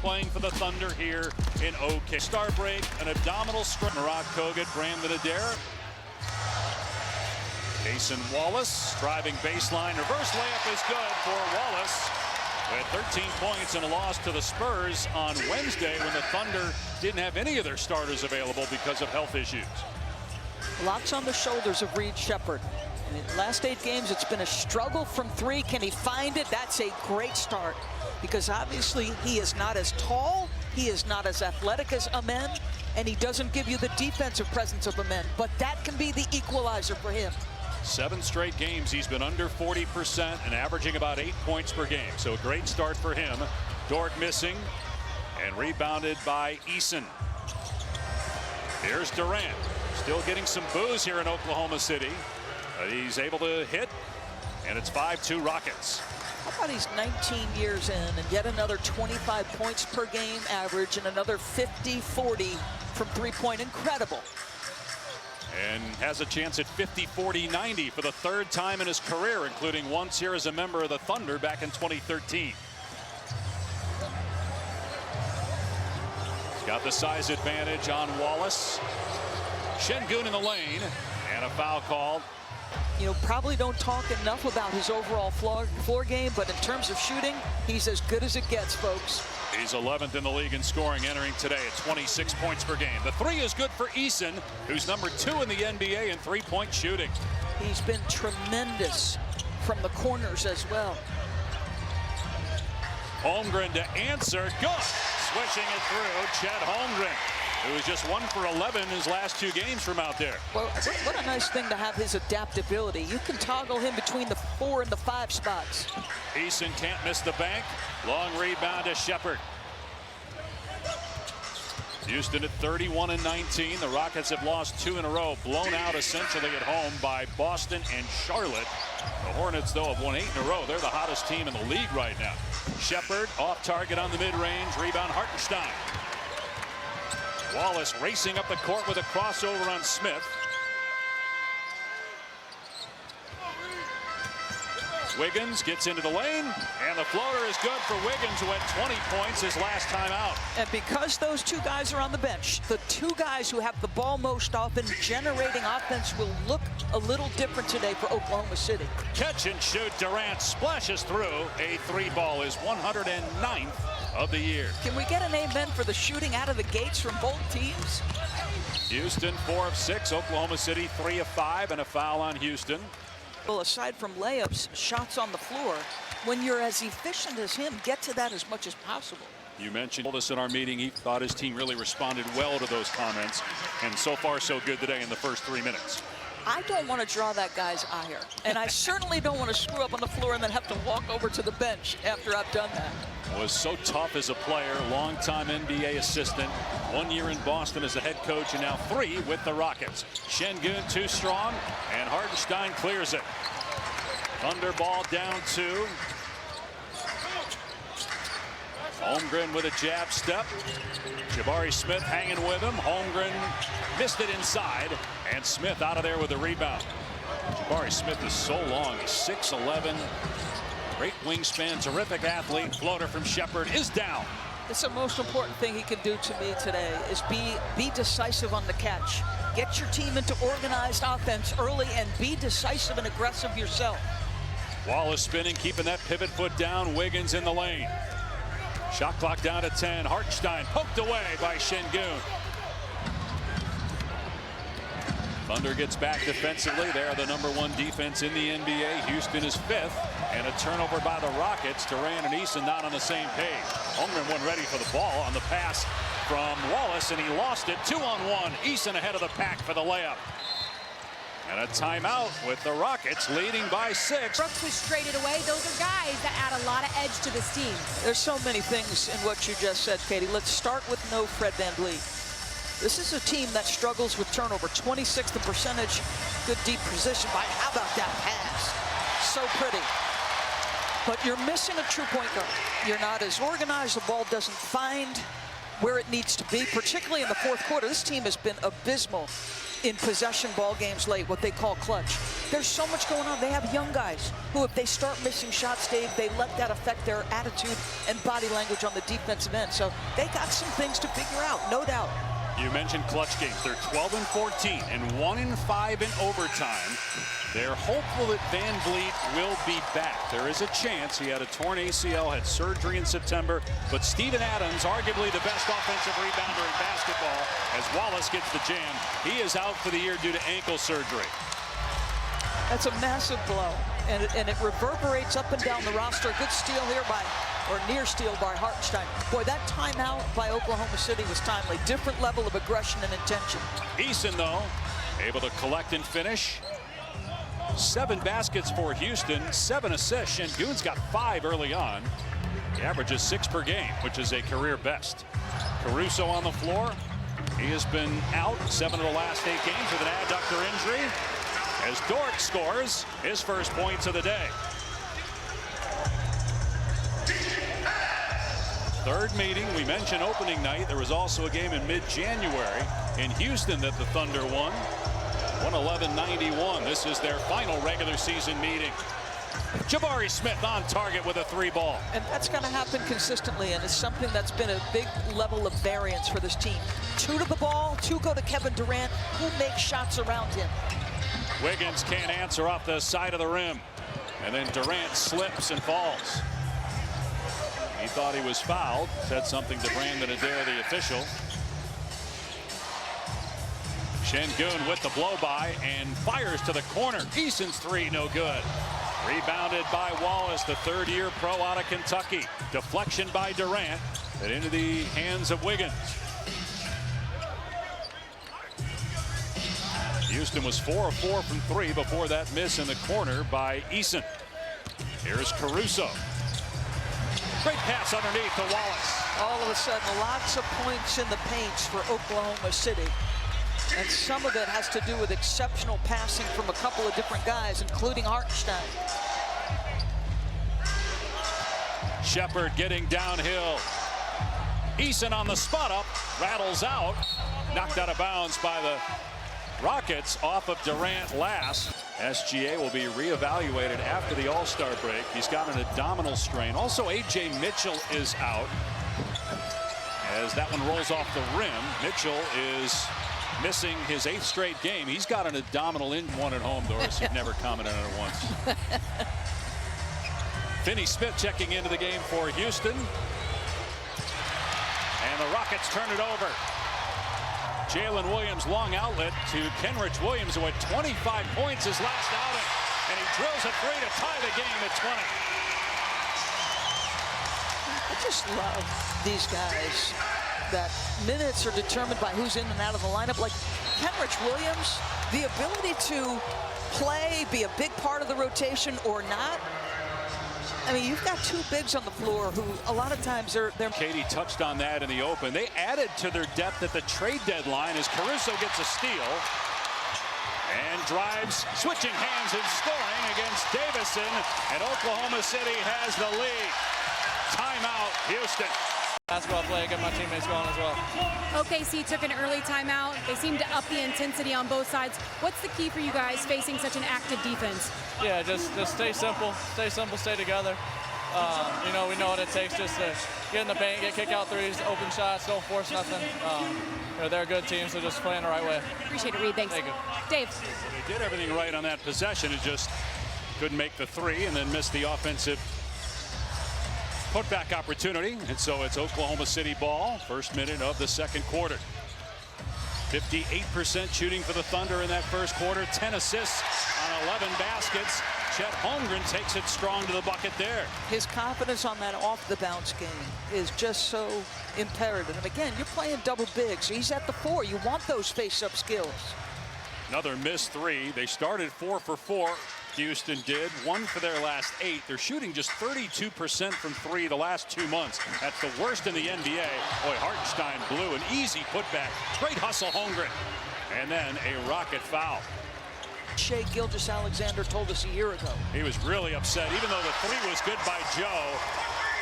playing for the Thunder here in OK. Star break, an abdominal strike. Murat Kogut, Brandon Adair. Cason Wallace driving baseline. Reverse layup is good for Wallace with 13 points and a loss to the Spurs on Wednesday when the Thunder didn't have any of their starters available because of health issues. Lots on the shoulders of Reed Sheppard. In the last 8 games, it's been a struggle from 3. Can he find it? That's a great start because obviously he is not as tall, he is not as athletic as Amen, and he doesn't give you the defensive presence of Amen, but that can be the equalizer for him. 7 straight games he's been under 40% and averaging about 8 points per game. So a great start for him. Dort missing and rebounded by Eason. Here's Durant. Still getting some boos here in Oklahoma City. But he's able to hit, and it's 5-2 Rockets. How about he's 19 years in and yet another 25 points per game average and another 50-40 from three-point. Incredible. And has a chance at 50-40-90 for the 3rd time in his career, including once here as a member of the Thunder back in 2013. He's got the size advantage on Wallace. Şengün in the lane, and a foul called. You know, probably don't talk enough about his overall floor game, but in terms of shooting, he's as good as it gets, folks. He's 11th in the league in scoring, entering today at 26 points per game. The 3 is good for Eason, who's number 2 in the NBA in three-point shooting. He's been tremendous from the corners as well. Holmgren to answer. Good. Switching it through, Chet Holmgren, who is just 1 for 11 in his last 2 games from out there. Well, what a nice thing to have his adaptability. You can toggle him between the 4 and the 5 spots. Eason can't miss the bank. Long rebound to Sheppard. Houston at 31-19. The Rockets have lost 2 in a row, blown out essentially at home by Boston and Charlotte. The Hornets, though, have won 8 in a row. They're the hottest team in the league right now. Sheppard off target on the mid-range. Rebound Hartenstein. Wallace racing up the court with a crossover on Smith. Wiggins gets into the lane, and the floater is good for Wiggins, who had 20 points his last time out. And because those 2 guys are on the bench, the 2 guys who have the ball most often generating offense will look a little different today for Oklahoma City. Catch and shoot. Durant splashes through. A 3-ball is 109th of the year. Can we get an amen for the shooting out of the gates from both teams? Houston 4 of 6. Oklahoma City 3 of 5, and a foul on Houston. Well, aside from layups, shots on the floor, when you're as efficient as him, get to that as much as possible. You mentioned this in our meeting. He thought his team really responded well to those comments, and so far so good today in the first 3 minutes. I don't want to draw that guy's ire, and I certainly don't want to screw up on the floor and then have to walk over to the bench after I've done that. Was so tough as a player, longtime NBA assistant, 1 year in Boston as a head coach, and now 3 with the Rockets. Şengün too strong, and Hartenstein clears it. Thunder ball down 2. Holmgren with a jab step. Jabari Smith hanging with him. Holmgren missed it inside, and Smith out of there with the rebound. Jabari Smith is so long. He's 6'11". Great wingspan, terrific athlete. Floater from Sheppard is down. It's the most important thing he can do to me today is be decisive on the catch. Get your team into organized offense early and be decisive and aggressive yourself. Wallace spinning, keeping that pivot foot down. Wiggins in the lane. Shot clock down to 10. Hartenstein poked away by Şengün. Thunder gets back defensively. They're the #1 defense in the NBA. Houston is 5th. And a turnover by the Rockets. Durant and Eason not on the same page. Holmgren wasn't ready for the ball on the pass from Wallace, and he lost it. 2-on-1. Eason ahead of the pack for the layup. And a timeout with the Rockets leading by 6. Brooks was traded away. Those are guys that add a lot of edge to this team. There's so many things in what you just said, Katie. Let's start with no Fred VanVleet. This is a team that struggles with turnover. 26th in percentage. Good deep position by. How about that pass? So pretty. But you're missing a true point guard. You're not as organized. The ball doesn't find where it needs to be, particularly in the 4th quarter. This team has been abysmal in possession ball games late, what they call clutch. There's so much going on. They have young guys who, if they start missing shots, Dave, they let that affect their attitude and body language on the defensive end. So they got some things to figure out, no doubt. You mentioned clutch games. They're 12-14 and 1-5 in overtime. They're hopeful that Van Vliet will be back. There is a chance. He had a torn ACL, had surgery in September, but Steven Adams, arguably the best offensive rebounder in basketball, as Wallace gets the jam. He is out for the year due to ankle surgery. That's a massive blow, and it reverberates up and down the roster. Good steal here or near steal by Hartenstein. Boy, that timeout by Oklahoma City was timely. Different level of aggression and intention. Eason, though, able to collect and finish. 7 baskets for Houston, 7 assists. Şengün's got 5 early on. He averages 6 per game, which is a career best. Caruso on the floor. He has been out 7 of the last 8 games with an adductor injury, as Dort scores his first points of the day. Third meeting. We mentioned opening night. There was also a game in mid-January in Houston that the Thunder won. 111-91. This is their final regular season meeting. Jabari Smith on target with a 3-ball. And that's going to happen consistently, and it's something that's been a big level of variance for this team. 2 to the ball, 2 go to Kevin Durant, who makes shots around him. Wiggins can't answer off the side of the rim. And then Durant slips and falls. He thought he was fouled. Said something to Brandon Adair, the official. Şengün with the blow-by and fires to the corner. Eason's 3, no good. Rebounded by Wallace, the third-year pro out of Kentucky. Deflection by Durant, and into the hands of Wiggins. Houston was 4 of 4 from 3 before that miss in the corner by Eason. Here's Caruso. Great pass underneath to Wallace. All of a sudden, lots of points in the paints for Oklahoma City. And some of it has to do with exceptional passing from a couple of different guys, including Hartenstein. Sheppard getting downhill. Eason on the spot up, rattles out. Knocked out of bounds by the Rockets off of Durant last. SGA will be reevaluated after the All-Star break. He's got an abdominal strain. Also, A.J. Mitchell is out. As that one rolls off the rim, Mitchell is missing his 8th straight game. He's got an abdominal one at home, Doris. You've never commented on it once. Finney-Smith checking into the game for Houston. And the Rockets turn it over. Jalen Williams, long outlet to Kenrich Williams, who had 25 points his last outing. And he drills a 3 to tie the game at 20. I just love these guys. That minutes are determined by who's in and out of the lineup. Like Kenrich Williams, the ability to play, be a big part of the rotation or not. I mean, you've got 2 bigs on the floor who a lot of times they're Katie touched on that in the open. They added to their depth at the trade deadline as Caruso gets a steal and drives, switching hands and scoring against Davison, and Oklahoma City has the lead. Timeout, Houston. Basketball play, get my teammates going as well. OKC took an early timeout. They seem to up the intensity on both sides. What's the key for you guys facing such an active defense? Yeah, just stay simple, stay together. You know, we know what it takes just to get in the paint, get kick out threes, open shots, don't force nothing. You know, they're a good team, so just playing the right way. Appreciate it, Reed. Thanks. Thank you. Dave. They did everything right on that possession. It just couldn't make the 3 and then missed the offensive putback opportunity. And so it's Oklahoma City ball. First minute of the second quarter. 58% shooting for the Thunder in that first quarter. 10 assists on 11 baskets. Chet Holmgren takes it strong to the bucket there. His confidence on that off-the-bounce game is just so imperative. And again, you're playing double big, so he's at the 4. You want those face-up skills. Another missed 3. They started 4 for 4. Houston did 1 for their last 8. They're shooting just 32% from 3 the last 2 months. That's the worst in the NBA. Boy, Hartenstein blew an easy putback. Great hustle, Holmgren. And then a Rocket foul. Shai Gilgeous-Alexander told us a year ago. He was really upset. Even though the 3 was good by Joe,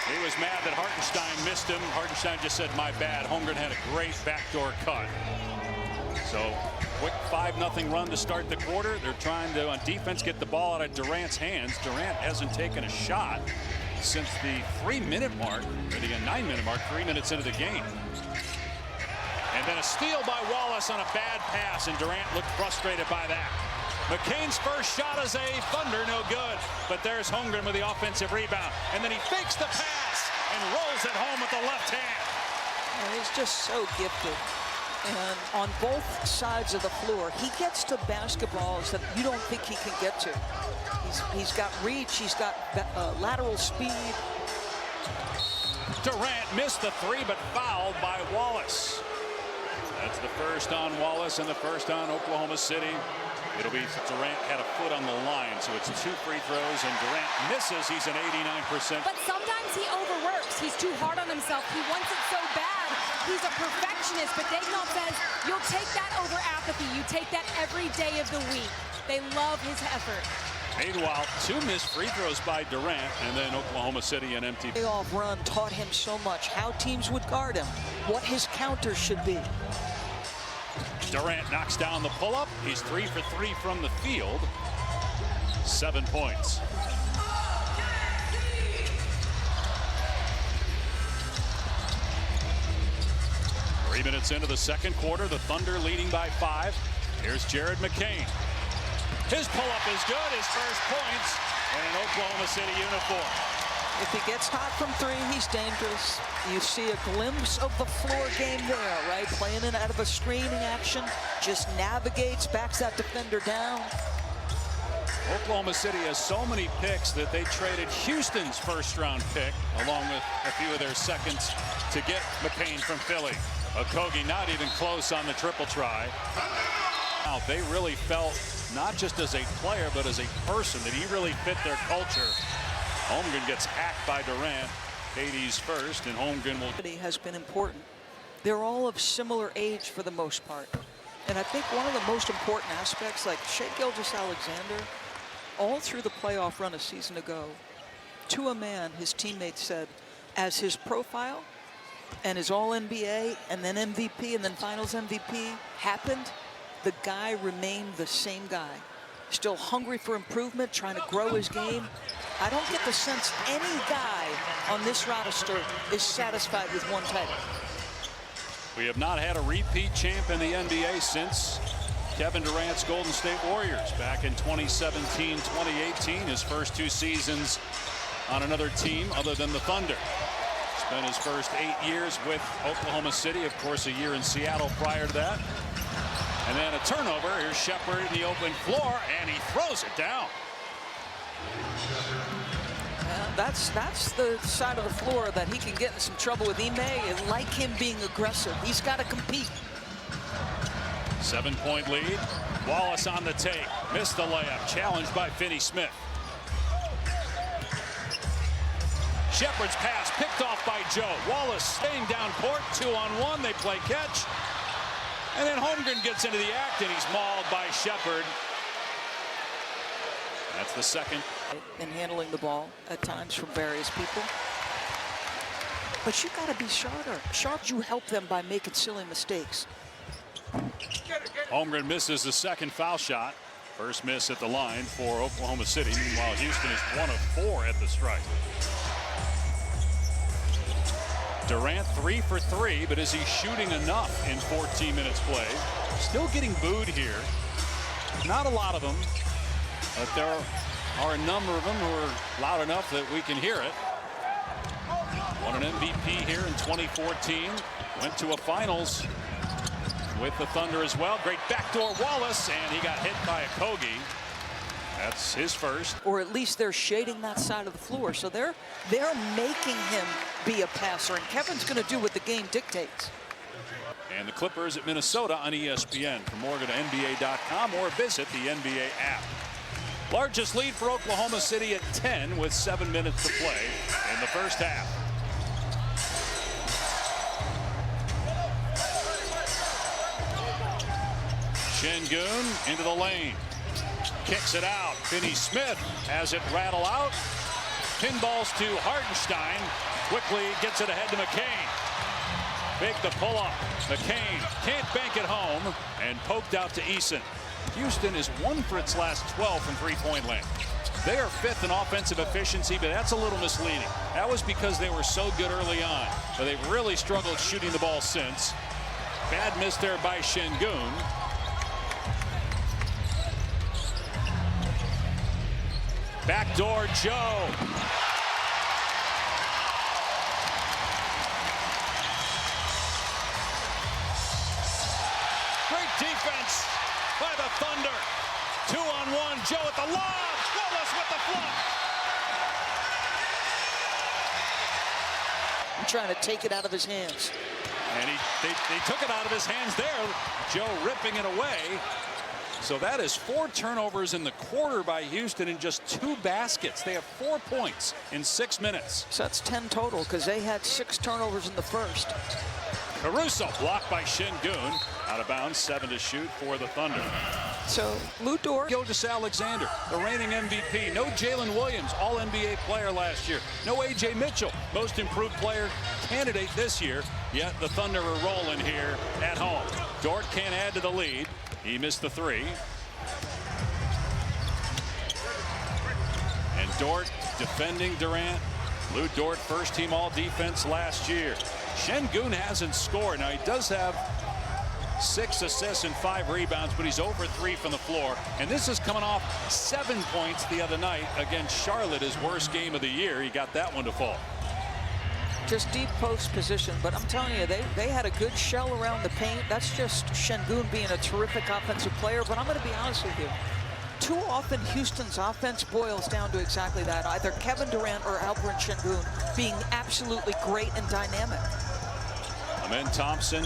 he was mad that Hartenstein missed him. Hartenstein just said, my bad. Holmgren had a great backdoor cut. So quick 5-0 run to start the quarter. They're trying to, on defense, get the ball out of Durant's hands. Durant hasn't taken a shot since the 3-minute mark, or the 9-minute mark, 3 minutes into the game. And then a steal by Wallace on a bad pass, and Durant looked frustrated by that. McCain's first shot as a Thunder, no good. But there's Holmgren with the offensive rebound. And then he fakes the pass and rolls it home with the left hand. And he's just so gifted. And on both sides of the floor, he gets to basketballs that you don't think he can get to. He's got reach, he's got lateral speed. Durant missed the three, but fouled by Wallace. That's the first on Wallace and the first on Oklahoma City. It'll be Durant had a foot on the line, so it's 2 free throws, and Durant misses. He's an 89%. But sometimes he overworks. He's too hard on himself. He wants it so bad. He's a perfectionist, but Daigneault says you'll take that over apathy. You take that every day of the week. They love his effort. Meanwhile, 2 missed free throws by Durant, and then Oklahoma City an empty. Playoff run taught him so much, how teams would guard him, what his counters should be. Durant knocks down the pull-up. He's 3 for 3 from the field. 7 points. Three minutes into the second quarter, the Thunder leading by 5. Here's Jared McCain. His pull-up is good, his first points in an Oklahoma City uniform. If he gets hot from 3, he's dangerous. You see a glimpse of the floor game there, right? Playing it out of a screening action, just navigates, backs that defender down. Oklahoma City has so many picks that they traded Houston's first-round pick along with a few of their seconds to get McCain from Philly. Okogie not even close on the triple try. Now they really felt, not just as a player, but as a person, that he really fit their culture. Holmgren gets hacked by Durant. KD's first, and Holmgren will. Has been important. They're all of similar age for the most part. And I think one of the most important aspects, like Shai Gilgeous-Alexander, all through the playoff run a season ago, to a man, his teammates said, as his profile and his All-NBA and then MVP and then Finals MVP happened, the guy remained the same guy. Still hungry for improvement, trying to grow his game. I don't get the sense any guy on this roster is satisfied with one title. We have not had a repeat champ in the NBA since Kevin Durant's Golden State Warriors back in 2017-2018, his first 2 seasons on another team other than the Thunder. Spent his first 8 years with Oklahoma City, of course a year in Seattle prior to that. And then a turnover. Here's Sheppard in the open floor, and he throws it down. That's the side of the floor that he can get in some trouble with Ime, and like him being aggressive. He's got to compete. 7-point lead. Wallace on the take. Missed the layup. Challenged by Finney-Smith. Sheppard's pass picked off by Joe. Wallace staying down court. 2-on-1. They play catch. And then Holmgren gets into the act, and he's mauled by Sheppard. That's the second. In handling the ball at times from various people. But you got to be sharper. You help them by making silly mistakes. Holmgren misses the second foul shot. First miss at the line for Oklahoma City. Meanwhile, Houston is 1 of 4 at the strike. Durant 3 for 3, but is he shooting enough in 14 minutes played? Still getting booed here. Not a lot of them, but there are a number of them who are loud enough that we can hear it. Won an MVP here in 2014. Went to a finals with the Thunder as well. Great backdoor Wallace, and he got hit by Okogie. That's his first. Or at least they're shading that side of the floor. So they're making him be a passer. And Kevin's going to do what the game dictates. And the Clippers at Minnesota on ESPN. For more, go to NBA.com or visit the NBA app. Largest lead for Oklahoma City at 10 with 7 minutes to play in the first half. Şengün into the lane. Kicks it out. Finney-Smith has it rattle out. Pinballs to Hartenstein. Quickly gets it ahead to McCain. Fake the pull-up. McCain can't bank it home and poked out to Eason. Houston is 1 for its last 12 from three-point land. They are 5th in offensive efficiency, but that's a little misleading. That was because they were so good early on, but they've really struggled shooting the ball since. Bad miss there by Şengün. Backdoor Joe. Great defense by the Thunder. 2-on-1. Joe at the lob. Willis with the flop. I'm trying to take it out of his hands. And they took it out of his hands there. Joe ripping it away. So that is 4 turnovers in the quarter by Houston and just 2 baskets. They have 4 points in 6 minutes. So that's 10 total because they had 6 turnovers in the first. Caruso blocked by Şengün. Out of bounds, 7 to shoot for the Thunder. So Lu Dort. Gilgeous-Alexander, the reigning MVP. No Jalen Williams, all-NBA player last year. No A.J. Mitchell, most improved player candidate this year. Yet the Thunder are rolling here at home. Dort can't add to the lead. He missed the 3. And Dort defending Durant. Lu Dort, first team all-defense last year. Şengün hasn't scored. Now, he does have 6 assists and 5 rebounds, but he's over 3 from the floor. And this is coming off 7 points the other night against Charlotte, his worst game of the year. He got that one to fall. Just deep post position, but I'm telling you, they had a good shell around the paint. That's just Şengün being a terrific offensive player, but I'm going to be honest with you. Too often Houston's offense boils down to exactly that, either Kevin Durant or Alperen Şengün being absolutely great and dynamic. Amen Thompson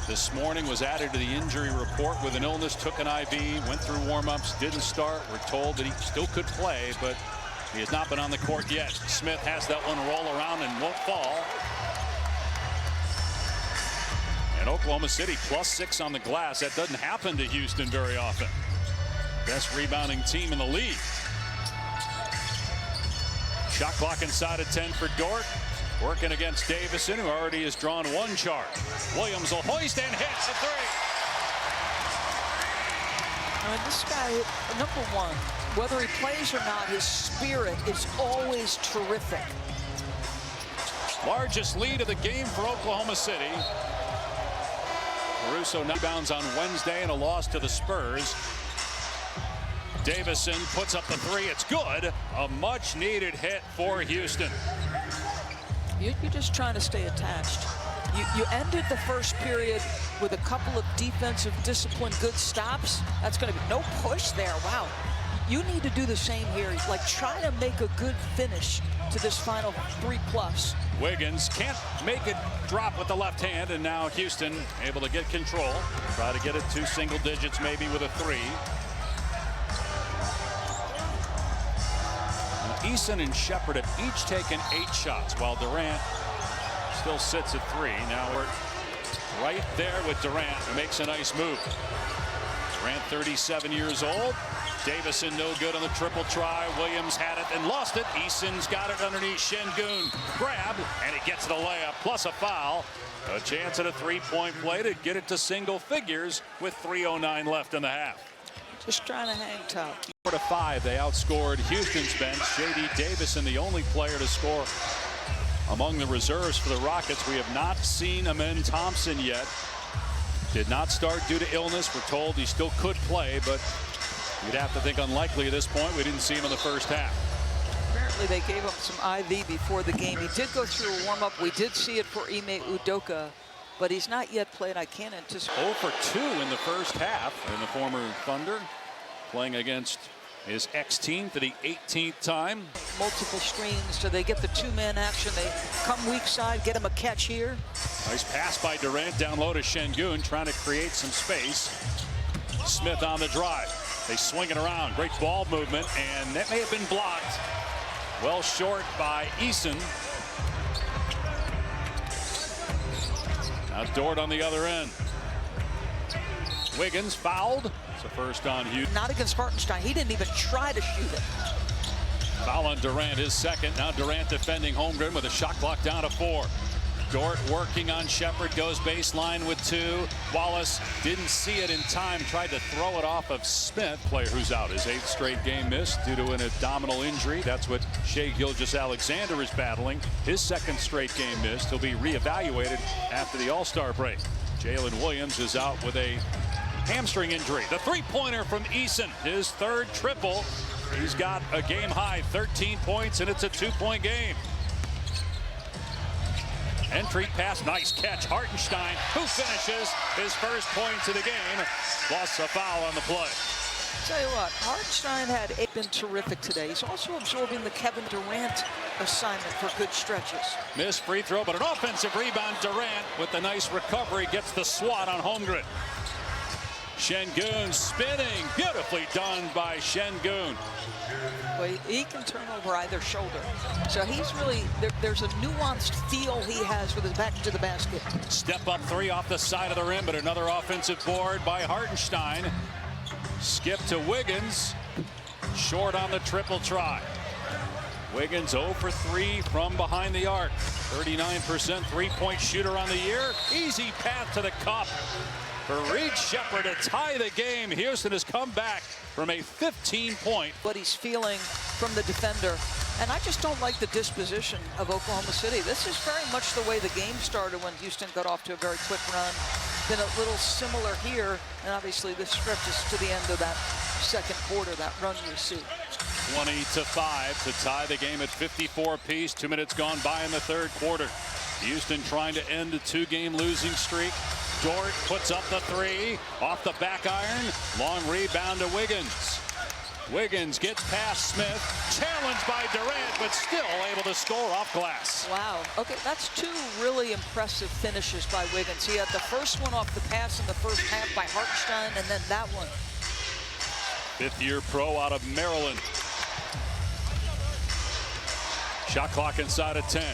this morning was added to the injury report with an illness, took an IV, went through warm-ups, didn't start. We're told that he still could play, but he has not been on the court yet. Smith has that one roll around and won't fall. And Oklahoma City +6 on the glass. That doesn't happen to Houston very often. Best rebounding team in the league. Shot clock inside of 10 for Dort. Working against Davison, who already has drawn 1 charge. Williams will hoist and hits the 3. I mean, this guy, number one, whether he plays or not, his spirit is always terrific. Largest lead of the game for Oklahoma City. Caruso rebounds on Wednesday in a loss to the Spurs. Davison puts up the 3. It's good. A much-needed hit for Houston. You're just trying to stay attached. You ended the first period with a couple of defensive discipline, good stops. That's going to be no push there. Wow. You need to do the same here. Like, try to make a good finish to this final 3+. Wiggins can't make it drop with the left hand, and now Houston able to get control. Try to get it to single digits, maybe with a 3. Eason and Shepherd have each taken 8 shots, while Durant still sits at 3. Now we're right there with Durant, who makes a nice move. Durant, 37 years old. Davison no good on the triple try. Williams had it and lost it. Eason's got it underneath. Şengün grab, and he gets the layup, plus a foul. A chance at a 3-point play to get it to single figures with 3:09 left in the half. Just trying to hang tough. 4-5, they outscored Houston's bench. J.D. Davison, the only player to score among the reserves for the Rockets. We have not seen Amen Thompson yet. Did not start due to illness. We're told he still could play, but you'd have to think unlikely at this point. We didn't see him in the first half. Apparently they gave him some IV before the game. He did go through a warm-up. We did see it for Ime Udoka, but he's not yet played. I can't anticipate. 0 for 2 in the first half, and the former Thunder playing against his ex-team for the 18th time. Multiple screens, so they get the 2-man action. They come weak side, get him a catch here. Nice pass by Durant down low to Şengün, trying to create some space. Smith on the drive. They swing it around. Great ball movement, and that may have been blocked. Well short by Eason. Now Dort on the other end. Wiggins fouled. It's a first on Houston. Not against Hartenstein. He didn't even try to shoot it. Foul on Durant, his second. Now Durant defending Holmgren with a shot clock down to 4. Dort working on Shepherd, goes baseline with 2. Wallace didn't see it in time, tried to throw it off of Smith. Player who's out, his 8th straight game missed due to an abdominal injury. That's what Shai Gilgeous-Alexander is battling. His 2nd straight game missed. He'll be reevaluated after the All-Star break. Jalen Williams is out with a hamstring injury. The three-pointer from Eason, his 3rd triple. He's got a game-high 13 points, and it's a 2-point game. Entry pass, nice catch. Hartenstein, who finishes his first points of the game, plus a foul on the play. Tell you what, Hartenstein had been terrific today. He's also absorbing the Kevin Durant assignment for good stretches. Missed free throw, but an offensive rebound. Durant with the nice recovery gets the swat on Holmgren. Şengün spinning, beautifully done by Şengün. Well, he can turn over either shoulder. So he's really, there's a nuanced feel he has with his back to the basket. Step up 3 off the side of the rim, but another offensive board by Hartenstein. Skip to Wiggins, short on the triple try. Wiggins 0 for 3 from behind the arc. 39% three-point shooter on the year. Easy path to the cup for Reed Sheppard to tie the game. Houston has come back from a 15-point. What he's feeling from the defender. And I just don't like the disposition of Oklahoma City. This is very much the way the game started when Houston got off to a very quick run. Been a little similar here, and obviously this stretches to the end of that 2nd quarter, that run you see. 20-5 to tie the game at 54 apiece. 2 minutes gone by in the 3rd quarter. Houston trying to end a 2-game losing streak. Dort puts up the 3 off the back iron. Long rebound to Wiggins. Wiggins gets past Smith, challenged by Durant, but still able to score off glass. Wow. Okay, that's 2 really impressive finishes by Wiggins. He had the first one off the pass in the first half by Hartenstein, and then that one. 5th-year pro out of Maryland. Shot clock inside of 10.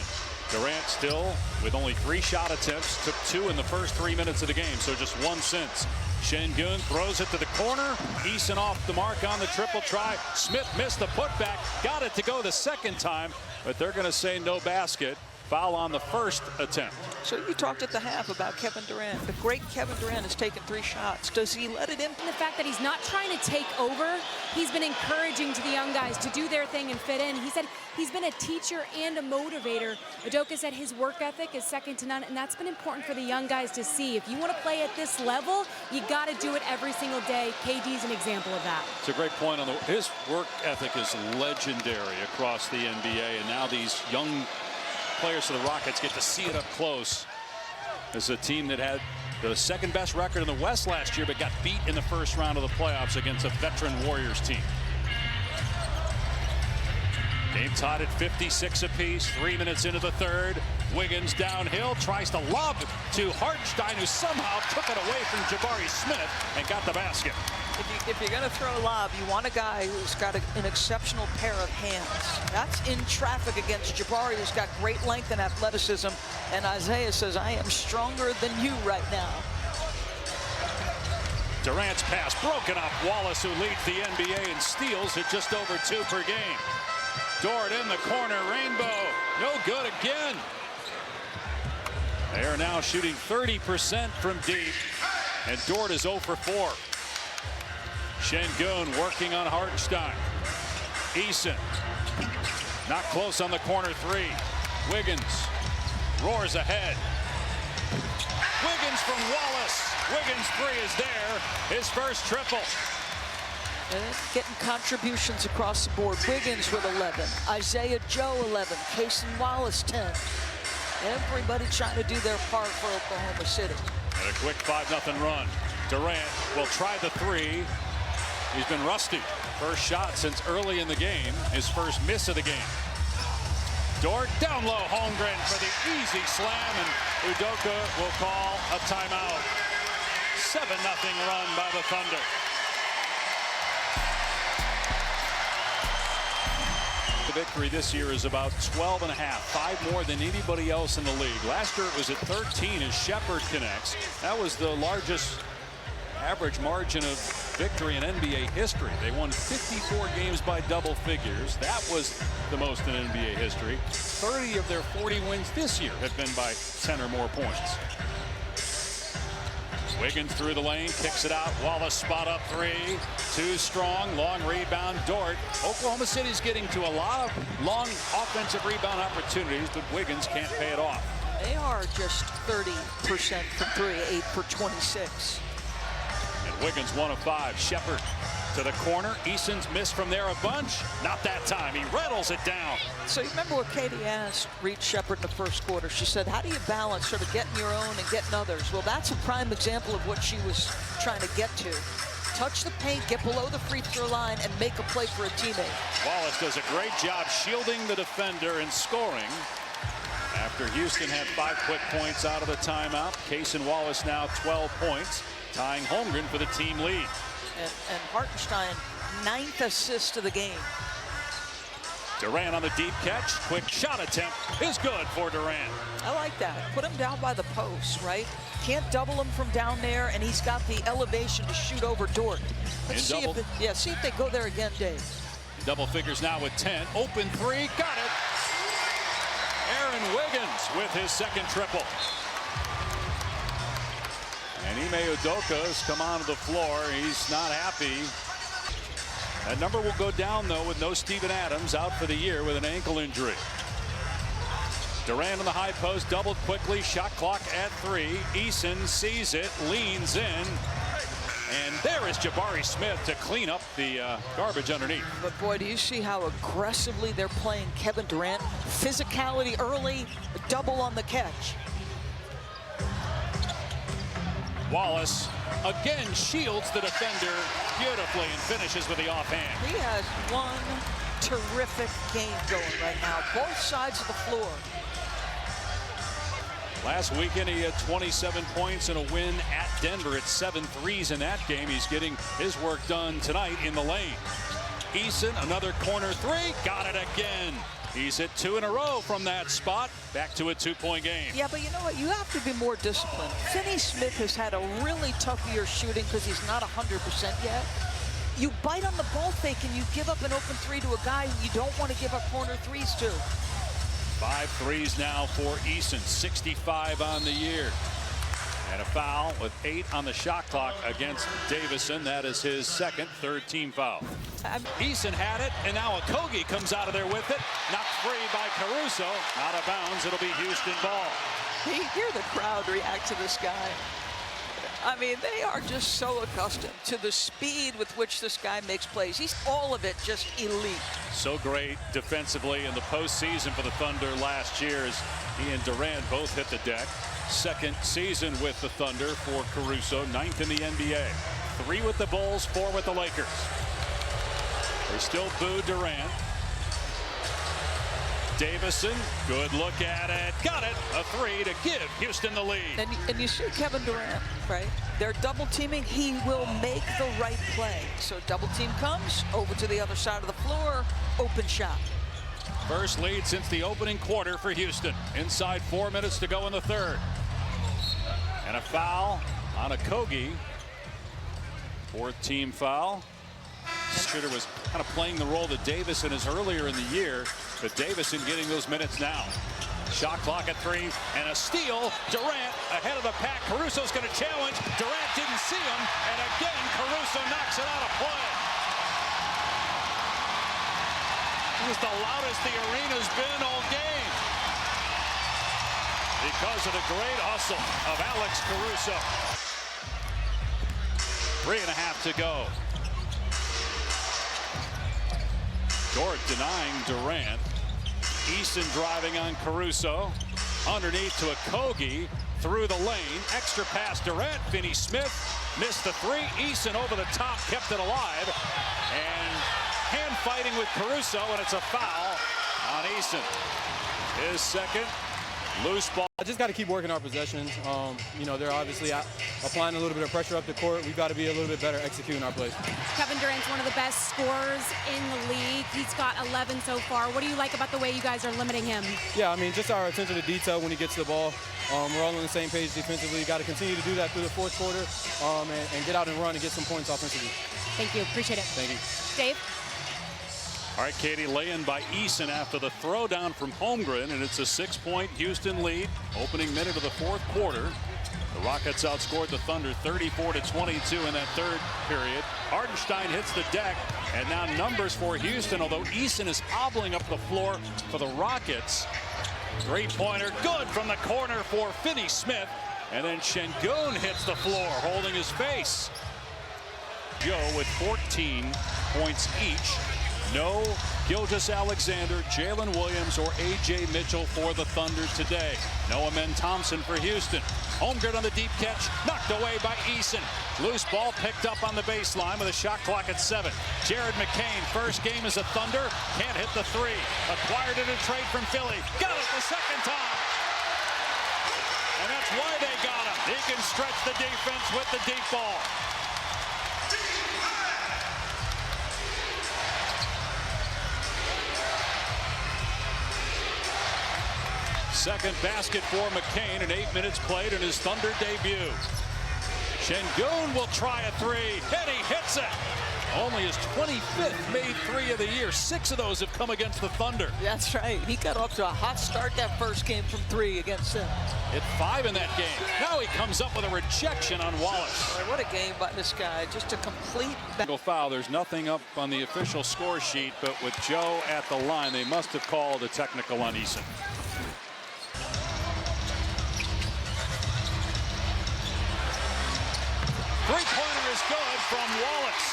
Durant still with only 3 shot attempts. Took 2 in the first 3 minutes of the game, so just 1 since. Şengün throws it to the corner. Eason off the mark on the triple try. Smith missed the putback. Got it to go the 2nd time, but they're going to say no basket. Foul on the first attempt. So you talked at the half about Kevin Durant. The great Kevin Durant has taken 3 shots. Does he let it in? And the fact that he's not trying to take over, he's been encouraging to the young guys to do their thing and fit in. He said he's been a teacher and a motivator. Udoka said his work ethic is second to none, and that's been important for the young guys to see. If you want to play at this level, you got to do it every single day. KD's an example of that. It's a great point. His work ethic is legendary across the NBA, and now these young players of the Rockets get to see it up close. This is a team that had the 2nd best record in the West last year, but got beat in the 1st round of the playoffs against a veteran Warriors team. Game tied at 56 apiece. 3 minutes into the 3rd. Wiggins downhill, tries to lob to Hartenstein, who somehow took it away from Jabari Smith and got the basket. If you're going to throw a lob, you want a guy who's got an exceptional pair of hands. That's in traffic against Jabari, who's got great length and athleticism. And Isaiah says, I am stronger than you right now. Durant's pass broken off Wallace, who leads the NBA in steals at just over 2 per game. Dort in the corner, Rainbow, no good again. They are now shooting 30% from deep, and Dort is 0 for 4. Şengün working on Hartenstein. Eason, not close on the corner 3. Wiggins roars ahead. Wiggins from Wallace. Wiggins 3 is there, his first triple. And getting contributions across the board. Wiggins with 11, Isaiah Joe 11, Cason Wallace 10. Everybody trying to do their part for Oklahoma City. And a quick 5-0 run. Durant will try the 3. He's been rusty. First shot since early in the game. His first miss of the game. Dort down low, Holmgren for the easy slam, and Udoka will call a timeout. 7-0 run by the Thunder. The victory this year is about 12.5, 5 more than anybody else in the league. Last year it was at 13 as Sheppard connects. That was the largest average margin of victory in NBA history. They won 54 games by double figures. That was the most in NBA history. 30 of their 40 wins this year have been by 10 or more points. Wiggins through the lane, kicks it out. Wallace spot up three. Too strong, long rebound. Dort. Oklahoma City's getting to a lot of long offensive rebound opportunities, but Wiggins can't pay it off. They are just 30% from three, 8 for 26. And Wiggins 1 of 5. Shepherd to the corner. Eason's missed from there a bunch. Not that time. He rattles it down. So you remember what Katie asked Reed Shepherd in the first quarter? She said, how do you balance sort of getting your own and getting others? Well, that's a prime example of what she was trying to get to. Touch the paint, get below the free throw line, and make a play for a teammate. Wallace does a great job shielding the defender and scoring. After Houston had 5 quick points out of the timeout, Cason Wallace now 12 points, tying Holmgren for the team lead. And Hartenstein, 9th assist of the game. Durant on the deep catch. Quick shot attempt is good for Durant. I like that. Put him down by the post, right? Can't double him from down there, and he's got the elevation to shoot over Dort. Let's see if they go there again, Dave. Double figures now with 10. Open three. Got it. Aaron Wiggins with his second triple. And Ime Udoka's come onto the floor. He's not happy. That number will go down, though, with no Steven Adams out for the year with an ankle injury. Durant on the high post, doubled quickly, shot clock at 3. Eason sees it, leans in. And there is Jabari Smith to clean up the garbage underneath. But boy, do you see how aggressively they're playing Kevin Durant? Physicality early, double on the catch. Wallace again shields the defender beautifully and finishes with the offhand. He has one terrific game going right now, both sides of the floor. Last weekend he had 27 points in a win at Denver. It's 7 threes in that game. He's getting his work done tonight in the lane. Eason, another corner three, got it again. He's hit 2 in a row from that spot. Back to a 2-point game. Yeah, but you know what? You have to be more disciplined. Finney Smith has had a really tough year shooting because he's not 100% yet. You bite on the ball fake and you give up an open three to a guy you don't want to give up corner threes to. 5 threes now for Eason, 65 on the year. And a foul with 8 on the shot clock against Davison. That is his second, third team foul. Eason had it, and now Okogie comes out of there with it. Knocked free by Caruso. Out of bounds, it'll be Houston ball. Hear the crowd react to this guy. I mean, they are just so accustomed to the speed with which this guy makes plays. He's all of it just elite. So great defensively in the postseason for the Thunder last year as he and Durant both hit the deck. Second season with the Thunder for Caruso, 9th in the NBA. 3 with the Bulls, 4 with the Lakers. They still boo Durant. Davison, good look at it. Got it. A 3 to give Houston the lead. And you see Kevin Durant, right? They're double teaming. He will make the right play. So double team comes over to the other side of the floor. Open shot. First lead since the opening quarter for Houston. Inside 4 minutes to go in the third. And a foul on Okogie. 4th team foul. Shooter was kind of playing the role that Davison is earlier in the year, but Davison getting those minutes now. Shot clock at 3 and a steal. Durant ahead of the pack. Caruso's going to challenge. Durant didn't see him, and again Caruso knocks it out of play. This is the loudest the arena's been all game because of the great hustle of Alex Caruso. 3.5 to go. Dort denying Durant. Eason driving on Caruso. Underneath to Okogie. Through the lane. Extra pass Durant. Finney Smith missed the 3. Eason over the top. Kept it alive. And hand fighting with Caruso. And it's a foul on Eason. His second. Loose ball. I just got to keep working our possessions. You know, they're obviously applying a little bit of pressure up the court. We've got to be a little bit better executing our plays. Kevin Durant's one of the best scorers in the league. He's got 11 so far. What do you like about the way you guys are limiting him? Yeah, I mean, just our attention to detail when he gets the ball. We're all on the same page defensively. Got to continue to do that through the fourth quarter and get out and run and get some points offensively. Thank you. Appreciate it. Thank you. Dave? All right, Katie, lay-in by Eason after the throwdown from Holmgren, and it's a 6-point Houston lead. Opening minute of the fourth quarter. The Rockets outscored the Thunder 34-22 in that third period. Hartenstein hits the deck, and now numbers for Houston, although Eason is hobbling up the floor for the Rockets. Three-pointer, good from the corner for Finney-Smith, and then Şengün hits the floor, holding his face. Joe with 14 points each. No Gilgeous-Alexander, Jalen Williams, or A.J. Mitchell for the Thunder today. No Amen Thompson for Houston. Holmgren on the deep catch, knocked away by Eason. Loose ball picked up on the baseline with a shot clock at 7. Jared McCain, first game as a Thunder, can't hit the three. Acquired it in trade from Philly. Got it the second time. And that's why they got him. He can stretch the defense with the deep ball. Second basket for McCain, and 8 minutes played in his Thunder debut. Şengün will try a three, and he hits it. Only his 25th made three of the year. 6 of those have come against the Thunder. That's right. He got off to a hot start that first game from 3 against them. Hit 5 in that game. Now he comes up with a rejection on Wallace. Boy, what a game by this guy. Just a complete Foul. There's nothing up on the official score sheet, but with Joe at the line, they must have called a technical on Eason. Three-pointer is good from Wallace.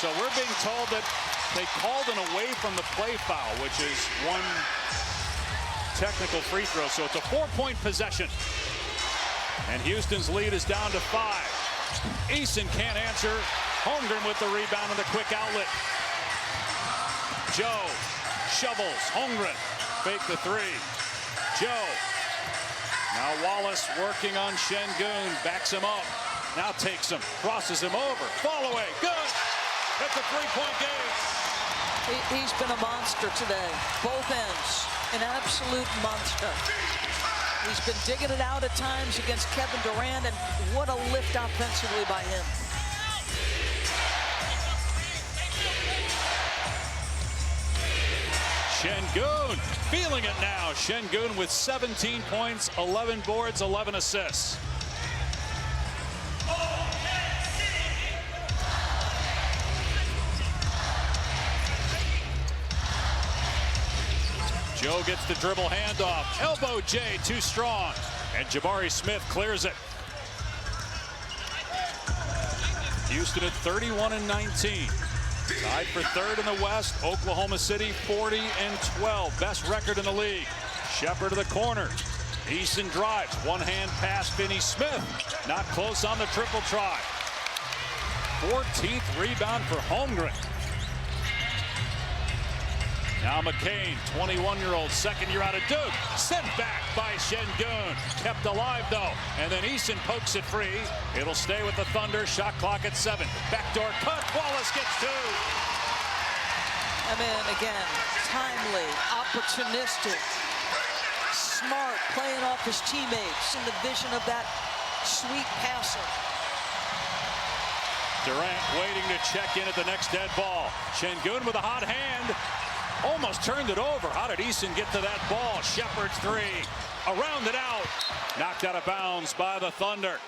So we're being told that they called an away from the play foul, which is one technical free throw. So it's a 4-point possession. And Houston's lead is down to 5. Eason can't answer. Holmgren with the rebound and the quick outlet. Joe shovels. Holmgren fake the three. Joe. Now Wallace working on Şengün. Backs him up. Now takes him, crosses him over, fall away, good! That's a 3-point game. He's been a monster today, both ends, an absolute monster. He's been digging it out at times against Kevin Durant, and what a lift offensively by him. Şengün feeling it now. Şengün with 17 points, 11 boards, 11 assists. Joe gets the dribble handoff. Elbow J, too strong. And Jabari Smith clears it. Houston at 31-19. Tied for third in the West. Oklahoma City 40-12. Best record in the league. Shepherd to the corner. Eason drives. One-hand pass, Finney-Smith. Not close on the triple try. 14th rebound for Holmgren. Now McCain, 21-year-old, second year out of Duke. Sent back by Şengün. Kept alive, though. And then Eason pokes it free. It'll stay with the Thunder. Shot clock at 7. Backdoor cut. Wallace gets 2. I mean, again, timely, opportunistic, smart, playing off his teammates in the vision of that sweet passer. Durant waiting to check in at the next dead ball. Şengün with a hot hand. Almost turned it over. How did Eason get to that ball? Shepherd's three. Around it out. Knocked out of bounds by the Thunder.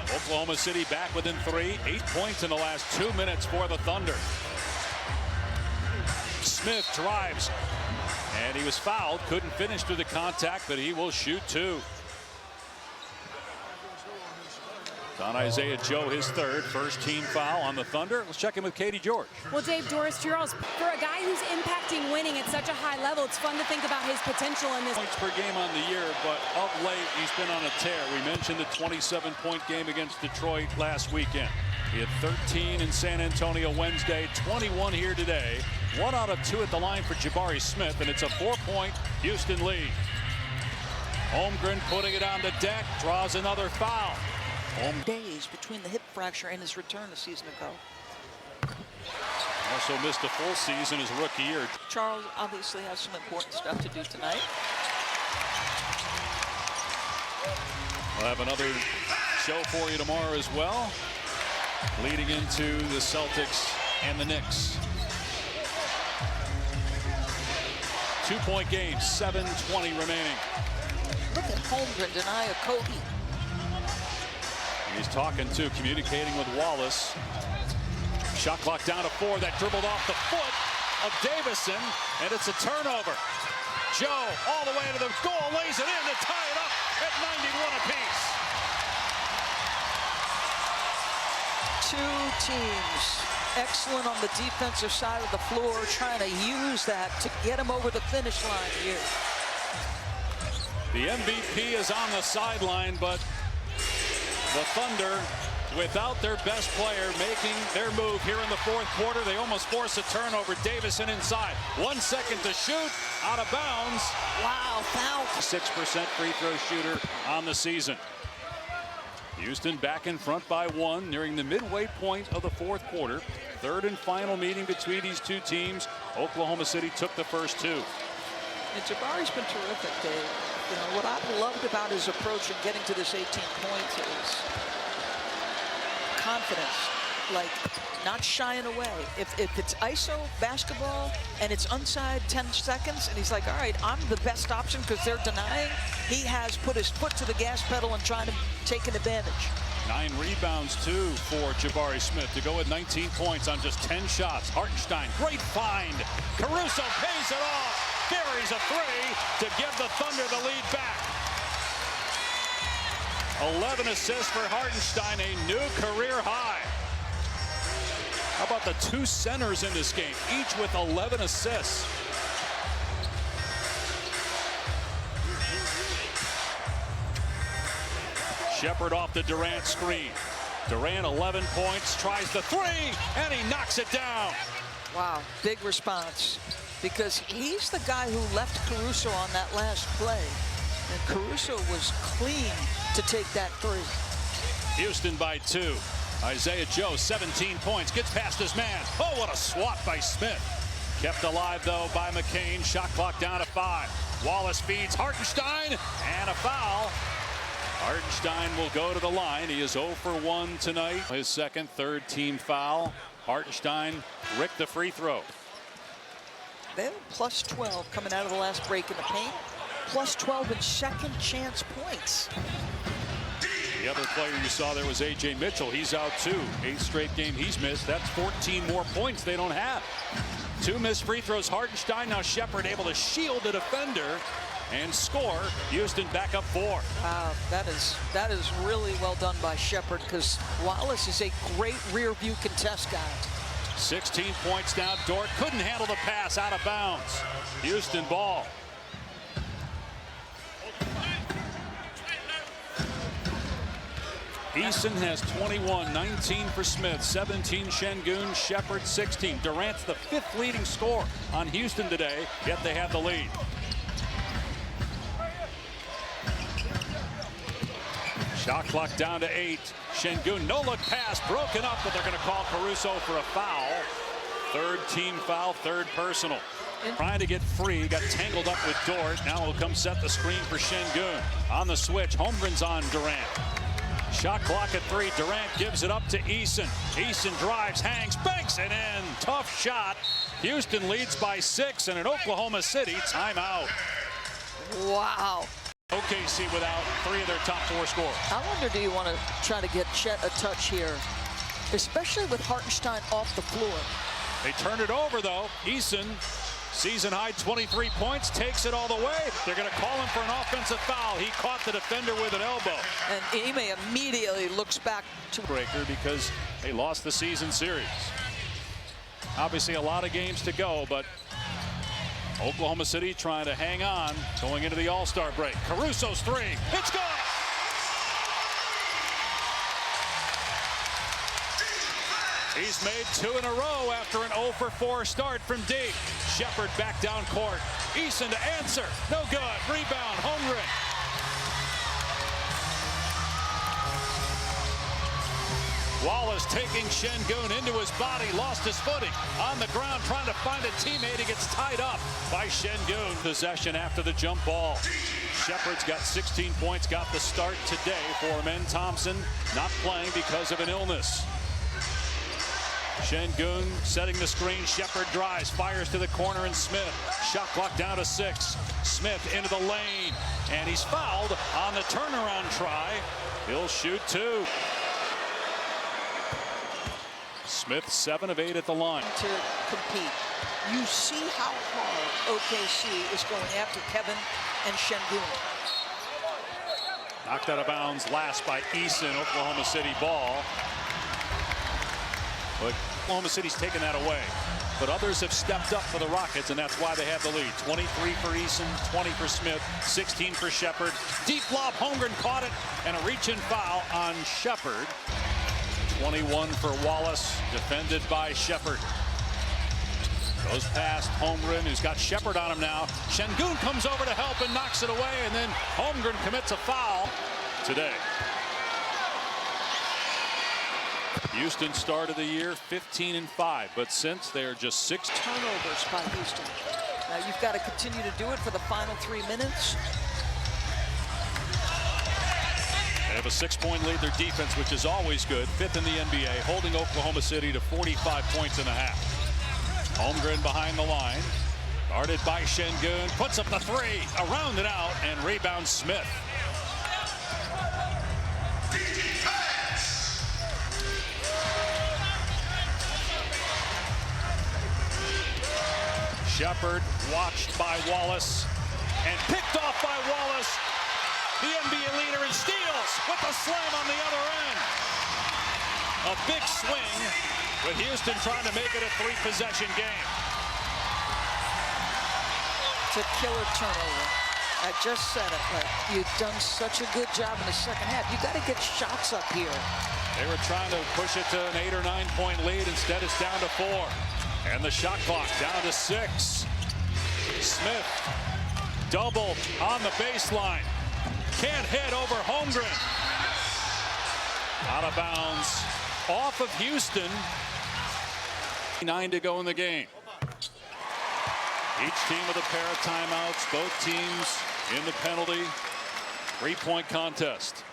Oklahoma City back within 3. 8 points in the last 2 minutes for the Thunder. Smith drives. And he was fouled. Couldn't finish through the contact, but he will shoot 2. On Isaiah Joe, his third, first team foul on the Thunder. Let's check in with Katie George. Well, Dave, Doris Charles, for a guy who's impacting winning at such a high level, it's fun to think about his potential in this. Points per game on the year, but of late, he's been on a tear. We mentioned the 27-point game against Detroit last weekend. He had 13 in San Antonio Wednesday, 21 here today. 1 out of 2 at the line for Jabari Smith, and it's a 4-point Houston lead. Holmgren putting it on the deck, draws another foul. Days between the hip fracture and his return a season ago. Also missed a full season his rookie year. Charles obviously has some important stuff to do tonight. We'll have another show for you tomorrow as well, leading into the Celtics and the Knicks. 2-point game, 7:20 remaining. Look at Holmgren deny a Kobe. He's talking to, communicating with Wallace. Shot clock down to 4. That dribbled off the foot of Davison, and it's a turnover. Joe all the way to the goal, lays it in to tie it up at 91 apiece. Two teams excellent on the defensive side of the floor, trying to use that to get him over the finish line here. The MVP is on the sideline, but the Thunder, without their best player making their move here in the fourth quarter, they almost force a turnover. Davison inside. 1 second to shoot. Out of bounds. Wow, foul. 6% free throw shooter on the season. Houston back in front by 1, nearing the midway point of the fourth quarter. Third and final meeting between these two teams. Oklahoma City took the first 2. And Jabari's been terrific, Dave. You know, what I've loved about his approach in getting to this 18 points is confidence, like not shying away. If it's ISO basketball and it's inside 10 seconds and he's like, all right, I'm the best option because they're denying, he has put his foot to the gas pedal and trying to take an advantage. 9 rebounds, too, for Jabari Smith to go with 19 points on just 10 shots. Hartenstein, great find. Caruso pays it off. Carries a 3 to give the Thunder the lead back. 11 assists for Hartenstein, a new career high. How about the 2 centers in this game, each with 11 assists? Shepherd off the Durant screen. Durant 11 points, tries the 3, and he knocks it down. Wow, big response, because he's the guy who left Caruso on that last play. And Caruso was clean to take that 3. Houston by 2. Isaiah Joe, 17 points, gets past his man. Oh, what a swat by Smith. Kept alive, though, by McCain. Shot clock down to 5. Wallace feeds Hartenstein, and a foul. Hartenstein will go to the line. He is 0 for 1 tonight. His second, third team foul. Hartenstein ricked the free throw. They have plus 12 coming out of the last break in the paint. Plus 12 in second chance points. The other player you saw there was A.J. Mitchell. He's out too. 8th straight game he's missed. That's 14 more points they don't have. 2 missed free throws. Hartenstein, now Shepherd able to shield the defender and score. Houston back up 4. Wow, that is really well done by Shepherd, because Wallace is a great rear view contest guy. 16 points now. Dort couldn't handle the pass, out of bounds. Houston ball. Eason has 21, 19 for Smith, 17 Şengün, Shepherd 16. Durant's the 5th leading scorer on Houston today, yet they have the lead. Shot clock down to 8. Şengün, no look pass, broken up, but they're going to call Caruso for a foul. 3rd team foul, 3rd personal. Trying to get free, got tangled up with Dort. Now he'll come set the screen for Şengün. On the switch, Holmgren's on Durant. Shot clock at 3. Durant gives it up to Eason. Eason drives, hangs, banks it in. Tough shot. Houston leads by 6, and in Oklahoma City, timeout. Wow. OKC without 3 of their top 4 scorers. I wonder, do you want to try to get Chet a touch here, especially with Hartenstein off the floor? They turn it over, though. Eason, season high 23 points, takes it all the way. They're going to call him for an offensive foul. He caught the defender with an elbow. And Ime immediately looks back to breaker because they lost the season series. Obviously a lot of games to go, but Oklahoma City trying to hang on going into the All-Star break. Caruso's 3. It's gone. He's made 2 in a row after an 0 for 4 start from deep. Shepherd back down court. Eason to answer. No good. Rebound. Holmgren. Wallace taking Şengün into his body, lost his footing on the ground, trying to find a teammate. He gets tied up by Şengün. Possession after the jump ball. Shepherd's got 16 points, got the start today for Amen Thompson, not playing because of an illness. Şengün setting the screen. Shepherd drives, fires to the corner, and Smith. Shot clock down to 6. Smith into the lane, and he's fouled on the turnaround try. He'll shoot 2. Smith 7 of 8 at the line. To compete. You see how hard OKC is going after Kevin and Şengün. Knocked out of bounds last by Eason. Oklahoma City ball. But Oklahoma City's taken that away. But others have stepped up for the Rockets, and that's why they have the lead. 23 for Eason, 20 for Smith, 16 for Shepherd. Deep lob, Holmgren caught it, and a reach-in foul on Shepherd. 21 for Wallace, defended by Shepherd. Goes past Holmgren, who's got Shepherd on him now. Şengün comes over to help and knocks it away, and then Holmgren commits a foul today. Houston started the year 15-5, but since they're just 6 turnovers by Houston. Now you've got to continue to do it for the final 3 minutes. They have a 6-point lead. Their defense, which is always good, 5th in the NBA, holding Oklahoma City to 45 points and a half. Holmgren behind the line, guarded by Şengün, puts up the 3, around it out, and rebounds Smith. Shepherd watched by Wallace and picked off by Wallace. The NBA leader, and steals with the slam on the other end. A big swing with Houston trying to make it a 3-possession game. It's a killer turnover. I just said it, but you've done such a good job in the second half. You got to get shots up here. They were trying to push it to an 8 or 9 point lead. Instead, it's down to 4. And the shot clock down to 6. Smith double on the baseline. Can't hit over Holmgren. Out of bounds. Off of Houston. 9 to go in the game. Each team with a pair of timeouts. Both teams in the penalty. 3-point contest.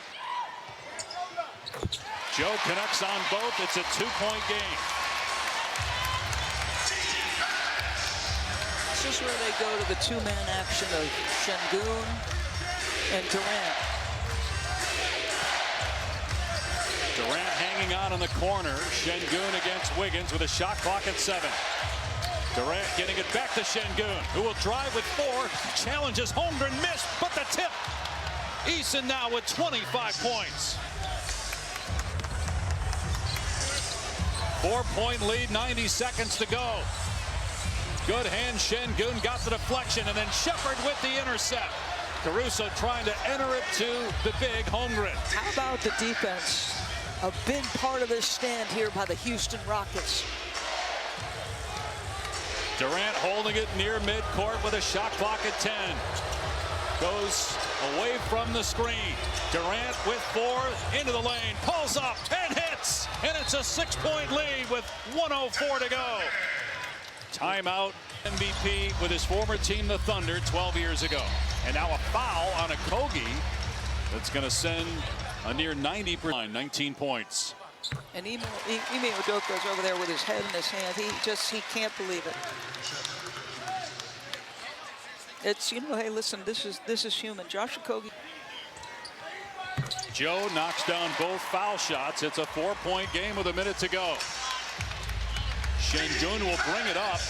Joe connects on both. It's a 2-point game. This is where they go to the 2-man action of Şengün and Durant. Durant hanging on in the corner. Şengün against Wiggins with a shot clock at 7. Durant getting it back to Şengün, who will drive with 4. Challenges Holmgren, missed, but the tip. Eason now with 25 points. 4-point lead, 90 seconds to go. Good hand, Şengün got the deflection, and then Shepherd with the intercept. Caruso trying to enter it to the big Holmgren. How about the defense? A big part of this stand here by the Houston Rockets. Durant holding it near midcourt with a shot clock at 10. Goes away from the screen. Durant with 4 into the lane, pulls up and hits, and it's a 6-point lead with 1:04 to go. Timeout. MVP with his former team, the Thunder, 12 years ago. And now a foul on Okogie that's going to send a near 90%, 19 points. And Ime Udoka's over there with his head in his hand. He can't believe it. It's, you know, hey, listen, this is human. Josh Okogie. Joe knocks down both foul shots. It's a 4-point game with a minute to go. Şengün will bring it up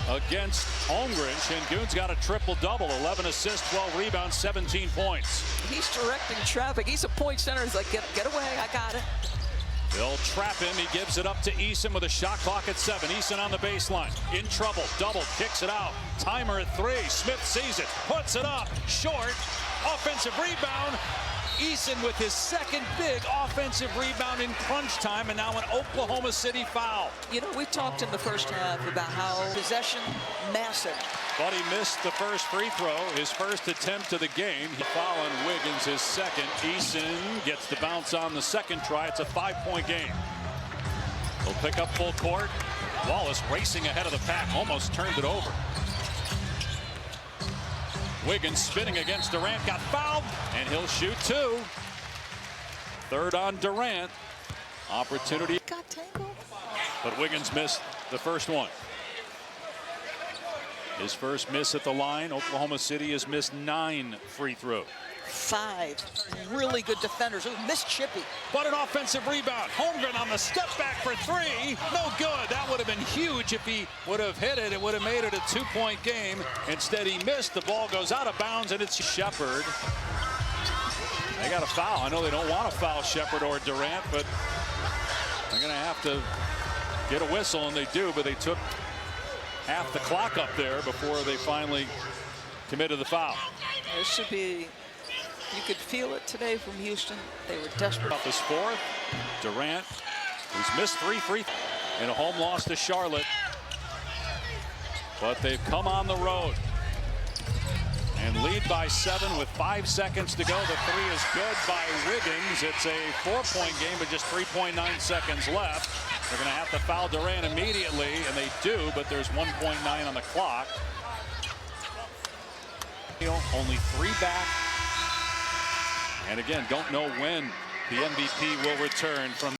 against Holmgren. Şengün's got a triple-double, 11 assists, 12 rebounds, 17 points. He's directing traffic. He's a point center. He's like, get away, I got it. They'll trap him. He gives it up to Eason with a shot clock at 7. Eason on the baseline. In trouble. Double. Kicks it out. Timer at 3. Smith sees it. Puts it up. Short. Offensive rebound. Eason with his second big offensive rebound in crunch time, and now an Oklahoma City foul. You know, we talked in the first half about how possession massive. But he missed the first free throw, his first attempt of the game. He foul on Wiggins, his second. Eason gets the bounce on the second try. It's a 5-point game. He'll pick up full court. Wallace racing ahead of the pack, almost turned it over. Wiggins spinning against Durant, got fouled, and he'll shoot two. Third on Durant. Opportunity. Got tangled. But Wiggins missed the first one. His first miss at the line. Oklahoma City has missed 9 free throws. 5 really good defenders. Ooh, missed Chippy. But an offensive rebound. Holmgren on the step back for 3. No good. That would have been huge if he would have hit it. It would have made it a 2-point game. Instead, he missed. The ball goes out of bounds, and it's Sheppard. They got a foul. I know they don't want to foul Sheppard or Durant, but they're going to have to get a whistle, and they do. But they took half the clock up there before they finally committed the foul. This should be. You could feel it today from Houston. They were desperate. Up his 4th. Durant, who's missed 3 free throws in a home loss to Charlotte. But they've come on the road and lead by 7 with 5 seconds to go. The 3 is good by Wiggins. It's a 4-point game, but just 3.9 seconds left. They're going to have to foul Durant immediately, and they do, but there's 1.9 on the clock. Only 3 back. And again, don't know when the MVP will return from